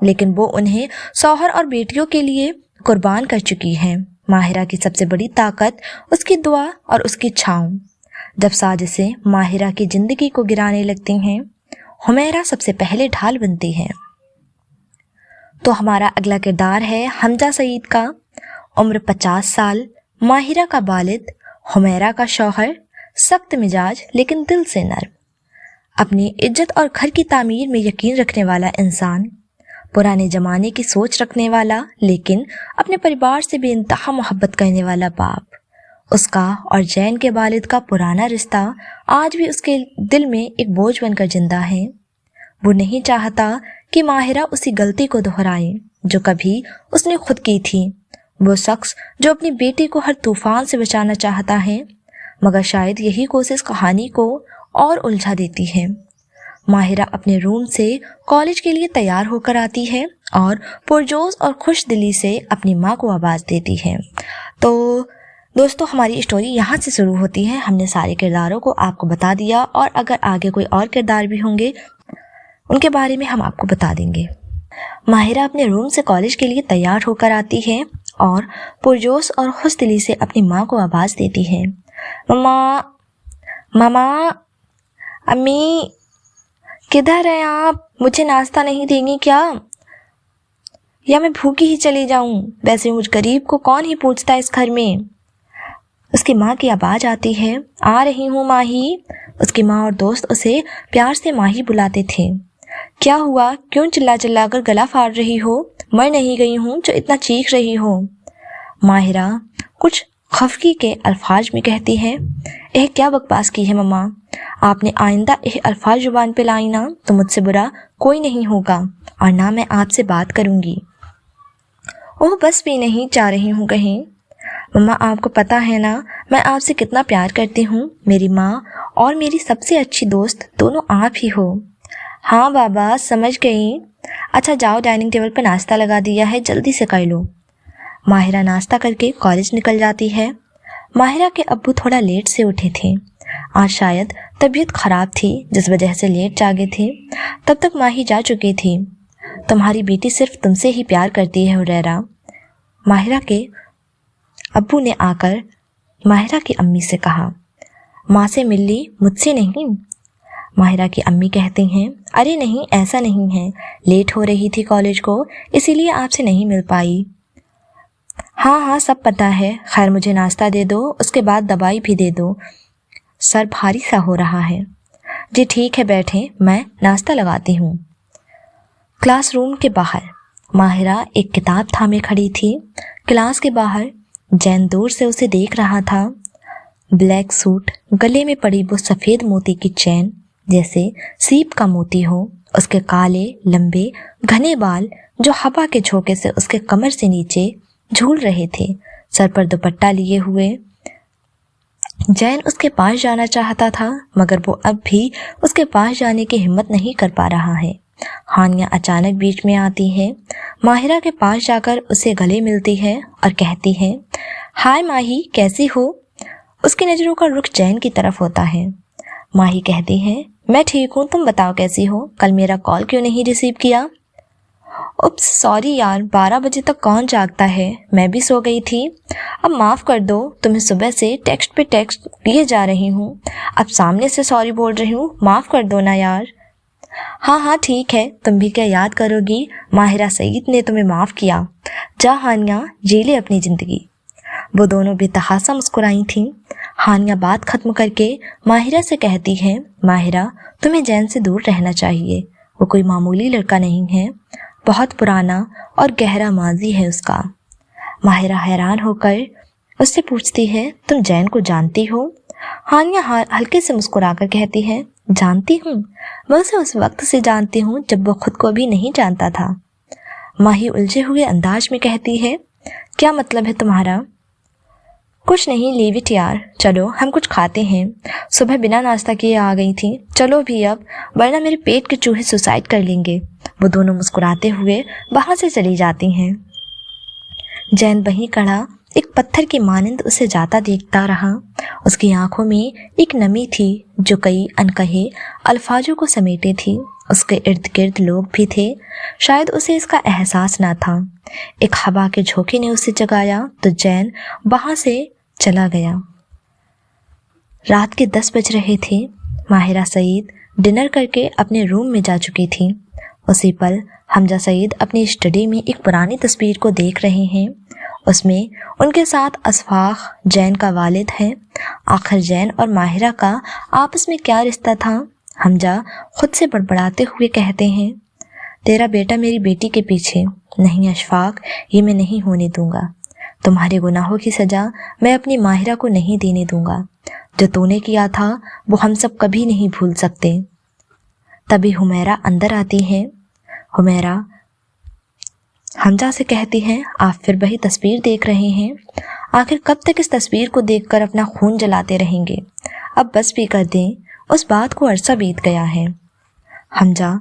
لیکن وہ انہیں شوہر اور بیٹیوں کے لیے قربان کر چکی ہے۔ ماہرہ کی سب سے بڑی طاقت اس کی دعا اور اس کی چھاؤں۔ جب سازشیں ماہرہ کی زندگی کو گرانے لگتی ہیں، حمیرہ سب سے پہلے ڈھال بنتی ہے۔ تو ہمارا اگلا کردار ہے حمزہ سعید کا۔ عمر 50 سال، ماہرہ کا والد، حمیرہ کا شوہر، سخت مزاج لیکن دل سے نرم، اپنی عزت اور گھر کی تعمیر میں یقین رکھنے والا انسان، پرانے زمانے کی سوچ رکھنے والا لیکن اپنے پریوار سے بے انتہا محبت کرنے والا باپ۔ اس کا اور جین کے والد کا پرانا رشتہ آج بھی اس کے دل میں ایک بوجھ بن کر زندہ ہے۔ وہ نہیں چاہتا کہ ماہرہ اسی غلطی کو دہرائے جو کبھی اس نے خود کی تھی۔ وہ شخص جو اپنی بیٹی کو ہر طوفان سے بچانا چاہتا ہے، مگر شاید یہی کوشش کہانی کو اور الجھا دیتی ہے۔ ماہرہ اپنے روم سے کالج کے لیے تیار ہو کر آتی ہے اور پرجوش اور خوش دلی سے اپنی ماں کو آواز دیتی ہے۔ تو دوستو، ہماری اسٹوری یہاں سے شروع ہوتی ہے۔ ہم نے سارے کرداروں کو آپ کو بتا دیا، اور اگر آگے کوئی اور کردار بھی ہوں گے ان کے بارے میں ہم آپ کو بتا دیں گے۔ ماہرہ اپنے روم سے کالج کے لیے تیار ہو کر آتی ہے اور پرجوش اور خوش دلی سے اپنی ماں کو آواز دیتی ہے، ماما، ماما، امی، کدھر ہیں آپ؟ مجھے ناشتہ نہیں دیں گی کیا؟ یا میں بھوکی ہی چلی جاؤں؟ ویسے مجھ غریب کو کون ہی پوچھتا ہے اس گھر میں؟ اس کی ماں کی آواز آتی ہے، آ رہی ہوں ماہی۔ اس کی ماں اور دوست اسے پیار سے ماہی بلاتے تھے۔ کیا ہوا؟ کیوں چلا چلا کر گلا پھاڑ رہی ہو؟ مر نہیں گئی ہوں جو اتنا چیخ رہی ہو؟ ماہرہ کچھ خفگی کے الفاظ میں کہتی ہے، کیا بکواس کی ہے ماما؟ آپ نے آئندہ الفاظ زبان پہ لائی نا تو مجھ سے برا کوئی نہیں ہوگا، اور نہ میں آپ سے بات کروں گی۔ اوہ بس بھی نہیں چاہ رہی ہوں کہیں۔ مما، آپ کو پتہ ہے نا میں آپ سے کتنا پیار کرتی ہوں۔ میری ماں اور میری سب سے اچھی دوست دونوں آپ ہی ہو۔ ہاں بابا، سمجھ گئی۔ اچھا جاؤ، ڈائننگ ٹیبل پر ناشتہ لگا دیا ہے، جلدی سے کر لو۔ ماہرہ ناشتہ کر کے کالج نکل جاتی ہے۔ ماہرہ کے ابو تھوڑا لیٹ سے اٹھے تھے، آج شاید طبیعت خراب تھی جس وجہ سے لیٹ جاگے تھے۔ تب تک ماہی جا چکی تھی۔ تمہاری بیٹی صرف تم سے ہی پیار کرتی ہے حریرہ، ماہرہ کے ابو نے آ کر ماہرہ کی امی سے کہا۔ ماں سے مل لی، مجھ سے نہیں؟ ماہرہ کی امی کہتی ہیں، ارے نہیں، ایسا نہیں ہے، لیٹ ہو رہی تھی کالج کو، اسی لیے آپ سے نہیں مل پائی۔ ہاں ہاں سب پتہ ہے، خیر مجھے ناشتہ دے دو، اس کے بعد دوائی بھی دے دو، سر بھاری سا ہو رہا ہے۔ جی ٹھیک ہے، بیٹھیں، میں ناشتہ لگاتی ہوں۔ کلاس روم کے باہر ماہرہ ایک کتاب تھامے کھڑی تھی۔ کلاس کے باہر جین دور سے اسے دیکھ رہا تھا۔ بلیک سوٹ، گلے میں پڑی وہ سفید موتی کی چین جیسے سیپ کا موتی ہو، اس کے کالے لمبے گھنے بال جو ہوا کے جھونکے سے اس کے کمر سے نیچے جھول رہے تھے، سر پر دوپٹہ لیے ہوئے۔ جین اس کے پاس جانا چاہتا تھا مگر وہ اب بھی اس کے پاس جانے کی ہمت نہیں کر پا رہا ہے۔ ہانیہ اچانک بیچ میں آتی ہے، ماہرہ کے پاس جا کر اسے گلے ملتی ہے اور کہتی ہے، ہائے ماہی، کیسی ہو؟ اس کی نظروں کا رخ جین کی طرف ہوتا ہے۔ ماہی کہتی ہے، میں ٹھیک ہوں، تم بتاؤ کیسی ہو؟ کل میرا کال کیوں نہیں ریسیو کیا؟ اپس سوری یار، 12 بجے تک کون جاگتا ہے، میں بھی سو گئی تھی۔ اب معاف کر دو، تمہیں صبح سے ٹیکسٹ پہ ٹیکسٹ کیے جا رہی ہوں، اب سامنے سے سوری بول رہی ہوں، معاف کر دو نا یار۔ ہاں ہاں ٹھیک ہے، تم بھی کیا یاد کرو گی، ماہرہ سعید نے تمہیں معاف کیا، جا ہانیہ جی لے اپنی زندگی۔ وہ دونوں بے تحاشا مسکرائی تھیں۔ ہانیہ بات ختم کر کے ماہرہ سے کہتی ہے، ماہرہ تمہیں جین سے دور رہنا چاہیے، وہ کوئی معمولی لڑکا نہیں ہے، بہت پرانا اور گہرا ماضی ہے اس کا۔ ماہرہ حیران ہو کر اس سے پوچھتی ہے، تم جین کو جانتی ہو؟ ہانیہ ہلکے سے مسکرا کر کہتی ہے، جانتی ہوں، میں اسے اس وقت سے جانتی ہوں جب وہ خود کو بھی نہیں جانتا تھا۔ ماہی الجھے ہوئے انداز میں کہتی ہے، کیا مطلب ہے تمہارا؟ کچھ نہیں، لیو اٹ یار، چلو ہم کچھ کھاتے ہیں، صبح بنا ناشتہ کیے آ گئی تھی، چلو بھی اب، ورنہ میرے پیٹ کے چوہے سوسائڈ کر لیں گے۔ وہ دونوں مسکراتے ہوئے وہاں سے چلی جاتی ہیں۔ جین وہیں کھڑا ایک پتھر کی مانند اسے جاتا دیکھتا رہا۔ اس کی آنکھوں میں ایک نمی تھی جو کئی انکہے الفاظوں کو سمیٹے تھی۔ اس کے ارد گرد لوگ بھی تھے، شاید اسے اس کا احساس نہ تھا۔ ایک ہوا کے جھونکے نے اسے جگایا تو جین وہاں سے چلا گیا۔ رات کے 10 بج رہے تھے۔ ماہرہ سعید ڈنر کر کے اپنے روم میں جا چکی تھی۔ اسی پل حمزہ سعید اپنی اسٹڈی میں ایک پرانی تصویر کو دیکھ رہے ہیں۔ اس میں ان کے ساتھ اشفاق جین کا والد ہے۔ آخر جین اور ماہرہ کا آپس میں کیا رشتہ تھا؟ حمزہ خود سے بڑبڑاتے ہوئے کہتے ہیں، تیرا بیٹا میری بیٹی کے پیچھے۔ نہیں اشفاق، یہ میں نہیں ہونے دوں گا۔ تمہارے گناہوں کی سزا میں اپنی ماہرہ کو نہیں دینے دوں گا۔ جو تو نے کیا تھا وہ ہم سب کبھی نہیں بھول سکتے۔ تبھی حمیرہ اندر آتی ہے۔ حمیرہ حمزہ سے کہتی ہے، آپ پھر وہی تصویر دیکھ رہے ہیں؟ آخر کب تک اس تصویر کو دیکھ کر اپنا خون جلاتے رہیں گے؟ اب بس بھی کر دیں، اس بات کو عرصہ بیت گیا ہے۔ حمزہ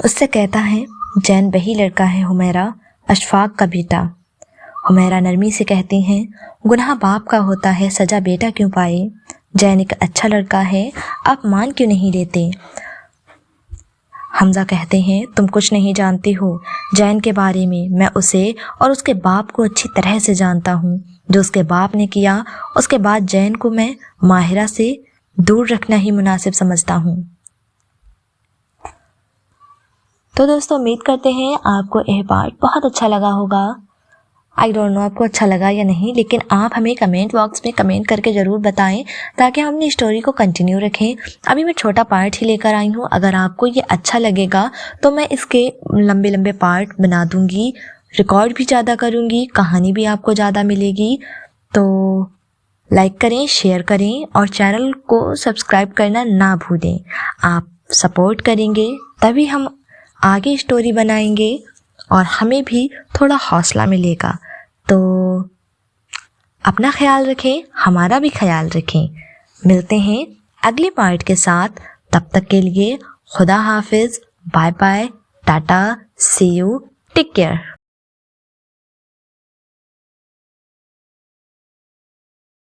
اس سے کہتا ہے، جین وہی لڑکا ہے حمیرہ، اشفاق کا بیٹا۔ حمیرہ نرمی سے کہتی ہیں، گناہ باپ کا ہوتا ہے، سزا بیٹا کیوں پائے؟ جین ایک اچھا لڑکا ہے، آپ مان کیوں نہیں لیتے؟ حمزہ کہتے ہیں، تم کچھ نہیں جانتی ہو جین کے بارے میں اسے اور اس کے باپ کو اچھی طرح سے جانتا ہوں۔ جو اس کے باپ نے کیا، اس کے بعد جین کو میں ماہرہ سے دور رکھنا ہی مناسب سمجھتا ہوں۔ تو دوستو امید کرتے ہیں آپ کو یہ پارٹ بہت اچھا لگا ہوگا۔ آئی ڈونٹ نو آپ کو اچھا لگا یا نہیں، لیکن آپ ہمیں کمنٹ باکس میں کمنٹ کر کے ضرور بتائیں تاکہ ہم اپنی اسٹوری کو کنٹینیو رکھیں۔ ابھی میں چھوٹا پارٹ ہی لے کر آئی ہوں، اگر آپ کو یہ اچھا لگے گا تو میں اس کے لمبے لمبے پارٹ بنا دوں گی، ریکارڈ بھی زیادہ کروں گی، کہانی بھی آپ کو زیادہ ملے گی۔ تو لائک کریں، شیئر کریں اور چینل کو سبسکرائب کرنا نہ بھولیں۔ آپ سپورٹ کریں گے تبھی ہم آگے اسٹوری بنائیں گے اور ہمیں بھی تھوڑا حوصلہ ملے گا۔ تو اپنا خیال رکھیں، ہمارا بھی خیال رکھیں۔ ملتے ہیں اگلے پارٹ کے ساتھ، تب تک کے لیے خدا حافظ، bye bye, tata, see you, take care.